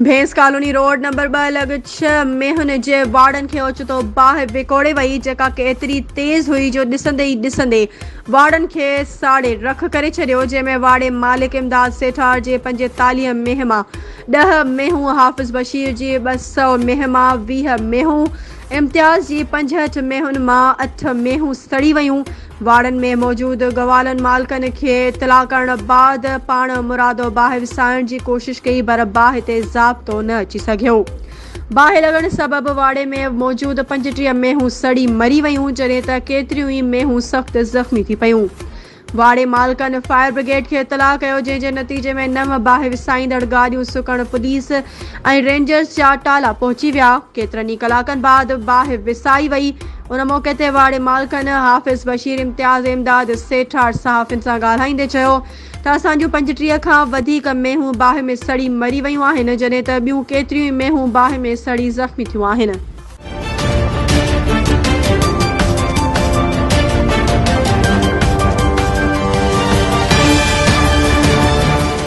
भेंस colony road number 2 लॻ 6 मेहुन जे वाड़नि खे ओचितो बाहि विकोड़े वई, जेका कि एतिरी तेज़ हुई जो ॾिसंदे ई ॾिसंदे वाड़नि खे साड़े रख करे छॾियो, जंहिंमें वाड़े मालिक इमदाद सेठार जे 45 मेह मां 10 मेहूं, हाफ़िज़ बशीर जी 200 मेह मां 20 मेहूं, इम्तियाज़ जी 65 मेहुनि मां 8 मेहूं सड़ी वयूं। वाड़नि में मौजूद गवालनि मालिकनि खे इतला करण बाद पाण मुरादो बाहि विसाइण जी कोशिश कई, पर बाहि ते ज़ाब्तो न अची सघियो। बाहि लॻण सबबि वाड़े में मौजूद 35 मेहूं सड़ी मरी वयूं, जॾहिं त केतिरियूं ई मेहूं सख़्त ज़ख़्मी थी पयूं। वाड़े मालिकनि फायर ब्रिगेड खे इतला कयो, जंहिं जे नतीजे में 9 बाहि विसाईंदड़ गाॾियूं सुकण पुलिस ऐं रेंजर्स जा टाला पहुची विया। केतिरनि ई कलाकनि बाद बाहि विसाई वई। उन मौक़े ते वाड़े मालिकनि हाफ़िज़ बशीर इम्तियाज़ इमदाद सेठार सहाफ़ियुनि सां ॻाल्हाईंदे चयो त असां जूं 35 खां वधीक मेहूं बाहि में सड़ी मरी वयूं आहिनि, जॾहिं त ॿियूं केतिरियूं ई मेहूं बाहि में सड़ी ज़ख़्मी थियूं आहिनि।